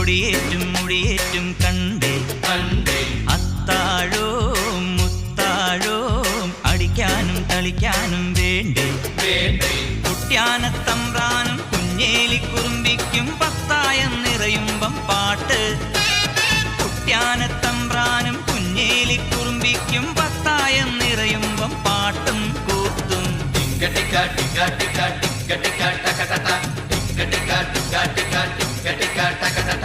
മുടിയേറ്റും കണ്ടേ അത്താഴവും മുത്താഴവും അടിക്കാനും തളിക്കാനും വേണ്ടേ കുട്യാനത്തമ്പ്രാനും കുഞ്ഞേലിക്കുറുമ്പിക്കും പത്തായം നിറയുമ്പം പാട്ട് കുട്യാനത്തമ്പ്രാനും കുഞ്ഞേലിക്കുറുമ്പിക്കും പത്തായം നിറയുമ്പം പാട്ടും കൂത്തും